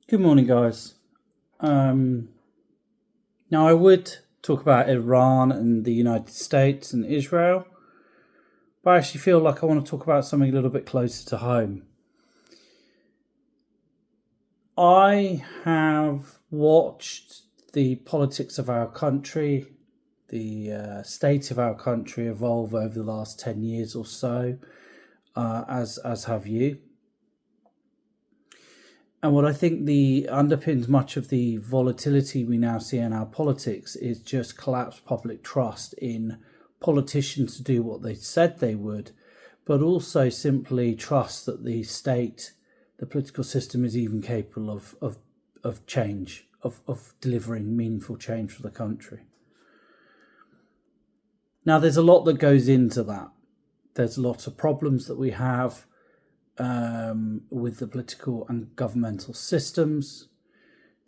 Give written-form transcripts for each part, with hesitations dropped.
Good morning, guys. Now, I would talk about Iran and the United States and Israel, but I actually feel like I want to talk about something a little bit closer to home. I have watched the politics of our country, the state of our country evolve over the last 10 years or so, as have you. And what I think the underpins much of the volatility we now see in our politics is just collapsed public trust in politicians to do what they said they would, but also simply trust that the state, the political system, is even capable of change, of delivering meaningful change for the country. Now, there's a lot that goes into that. There's lots of problems that we have with the political and governmental systems.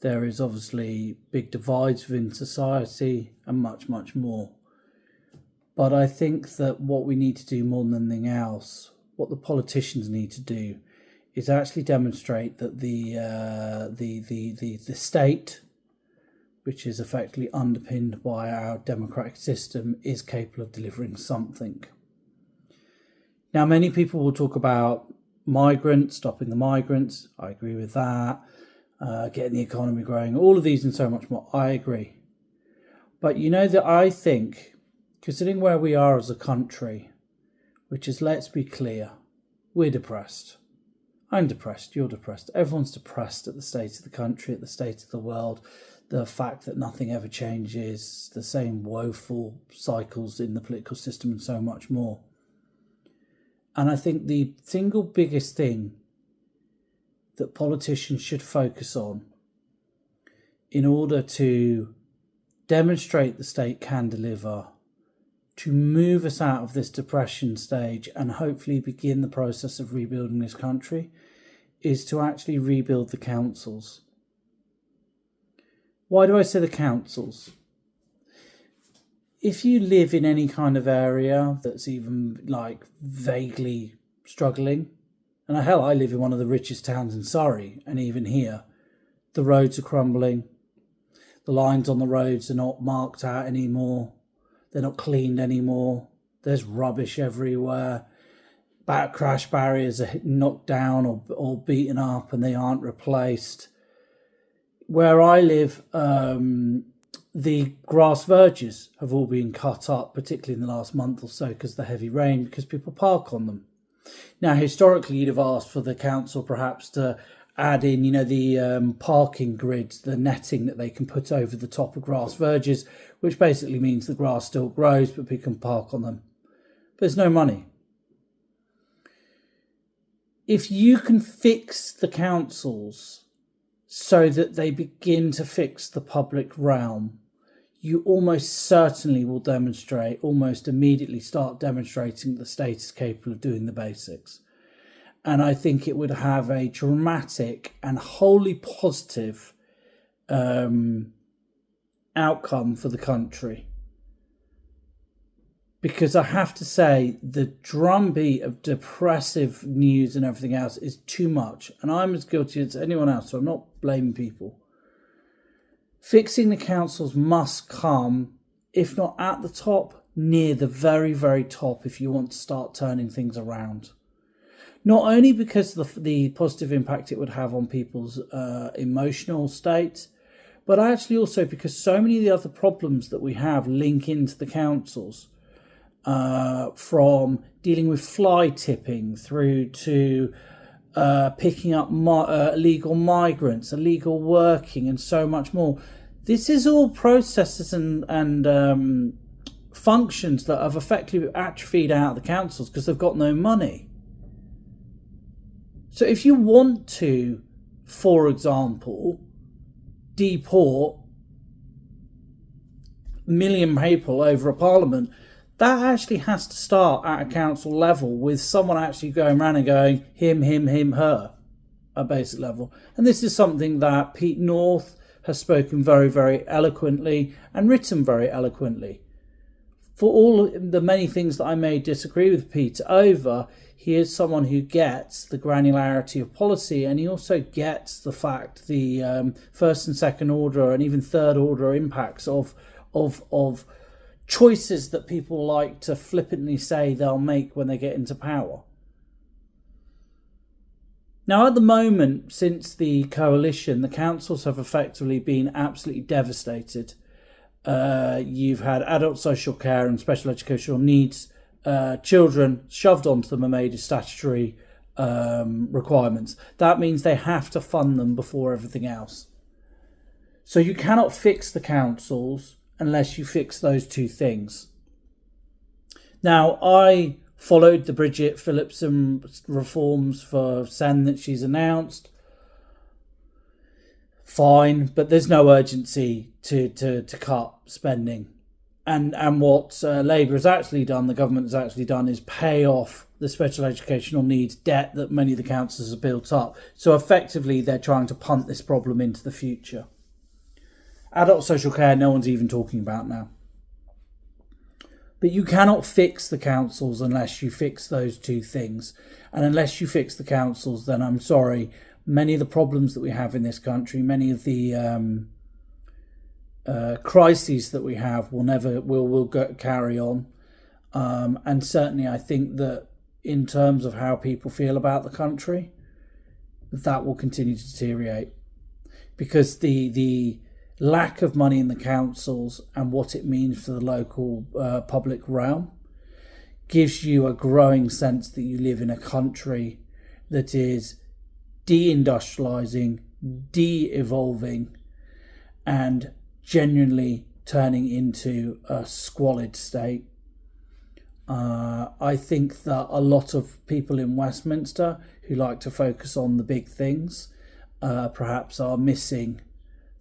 There is obviously big divides within society and much, much more. But I think that what we need to do more than anything else, what the politicians need to do, is actually demonstrate that the state, which is effectively underpinned by our democratic system, is capable of delivering something. Now, many people will talk about migrants, stopping the migrants. I agree with that. Getting the economy growing, all of these and so much more. I agree. But you know that I think, considering where we are as a country, which is, let's be clear, we're depressed. I'm depressed, you're depressed. Everyone's depressed at the state of the country, at the state of the world, the fact that nothing ever changes, the same woeful cycles in the political system and so much more. And I think the single biggest thing that politicians should focus on in order to demonstrate the state can deliver, to move us out of this depression stage and hopefully begin the process of rebuilding this country, is to actually rebuild the councils. Why do I say the councils? If you live in any kind of area that's even like vaguely struggling, and hell, I live in one of the richest towns in Surrey, and even here, the roads are crumbling. The lines on the roads are not marked out anymore. They're not cleaned anymore. There's rubbish everywhere. Crash barriers are knocked down or beaten up, and they aren't replaced. Where I live, the grass verges have all been cut up, particularly in the last month or so because of the heavy rain, because people park on them. Now, historically, you'd have asked for the council perhaps to add in, the parking grids, the netting that they can put over the top of grass verges, which basically means the grass still grows, but people can park on them. But there's no money. If you can fix the councils so that they begin to fix the public realm, you almost certainly will almost immediately start demonstrating that the state is capable of doing the basics. And I think it would have a dramatic and wholly positive outcome for the country. Because I have to say, the drumbeat of depressive news and everything else is too much. And I'm as guilty as anyone else, so I'm not blaming people. Fixing the councils must come, if not at the top, near the very, very top if you want to start turning things around. Not only because of the positive impact it would have on people's emotional state, but actually also because so many of the other problems that we have link into the councils. From dealing with fly tipping through to picking up illegal migrants, illegal working, and so much more. This is all processes and functions that have effectively atrophied out of the councils because they've got no money. So if you want to, for example, deport a million people over a parliament, that actually has to start at a council level with someone actually going around and going, him, her, at basic level. And this is something that Pete North has spoken very, very eloquently and written very eloquently. for all the many things that I may disagree with Peter over, he is someone who gets the granularity of policy, and he also gets the fact the first and second order and even third order impacts of choices that people like to flippantly say they'll make when they get into power. Now, at the moment, since the coalition, the councils have effectively been absolutely devastated. You've had adult social care and special educational needs children shoved onto them and made as statutory requirements. That means they have to fund them before everything else. So you cannot fix the councils unless you fix those two things. Now, I followed the Bridget Phillipson reforms for Sen that she's announced. Fine, but there's no urgency to cut spending. And what Labour has actually done, the government has actually done, is pay off the special educational needs debt that many of the councils have built up. So effectively, they're trying to punt this problem into the future. Adult social care, no one's even talking about now. But you cannot fix the councils unless you fix those two things. And unless you fix the councils, then I'm sorry, many of the problems that we have in this country, many of the crises that we have will carry on. And certainly I think that in terms of how people feel about the country, that will continue to deteriorate. Because the lack of money in the councils and what it means for the local public realm gives you a growing sense that you live in a country that is deindustrializing, de-evolving, and genuinely turning into a squalid state. I think that a lot of people in Westminster who like to focus on the big things perhaps are missing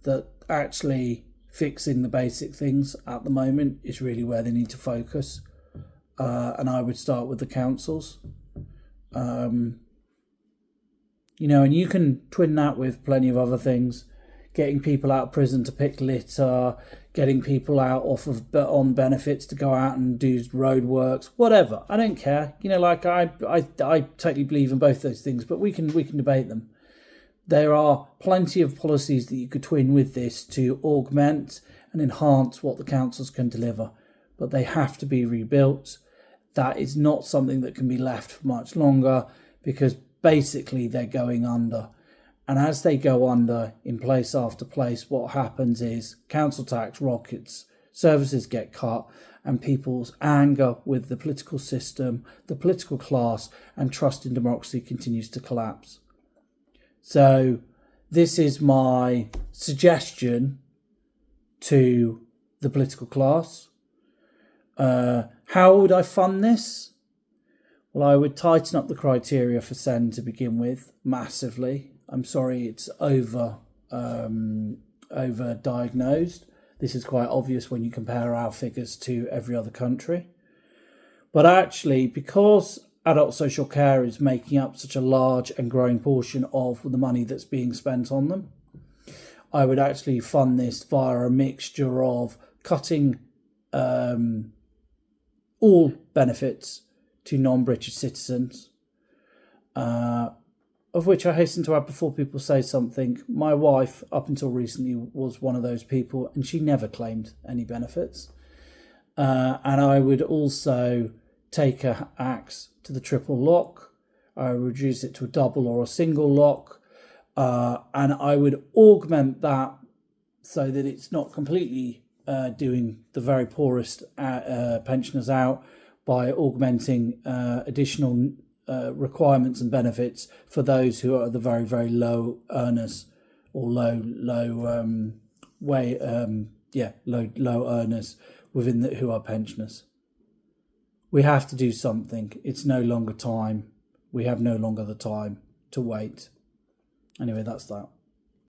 that actually fixing the basic things at the moment is really where they need to focus. And I would start with the councils. And you can twin that with plenty of other things. Getting people out of prison to pick litter, getting people out on benefits to go out and do road works, whatever. I don't care. I totally believe in both those things, but we can debate them. There are plenty of policies that you could twin with this to augment and enhance what the councils can deliver, but they have to be rebuilt. That is not something that can be left for much longer because basically they're going under. And as they go under in place after place, what happens is council tax rockets, services get cut, and people's anger with the political system, the political class, and trust in democracy continues to collapse. So this is my suggestion to the political class. How would I fund this? Well, I would tighten up the criteria for Sen to begin with massively. I'm sorry, it's over diagnosed. This is quite obvious when you compare our figures to every other country. But actually, because adult social care is making up such a large and growing portion of the money that's being spent on them, I would actually fund this via a mixture of cutting all benefits to non-British citizens, of which I hasten to add before people say something. My wife, up until recently, was one of those people, and she never claimed any benefits. And I would also take an axe to the triple lock. I would reduce it to a double or a single lock. And I would augment that so that it's not completely doing the very poorest pensioners out by augmenting additional requirements and benefits for those who are the very, very low earners or low earners within who are pensioners. We have to do something. It's no longer time. We have no longer the time to wait. Anyway, that's that.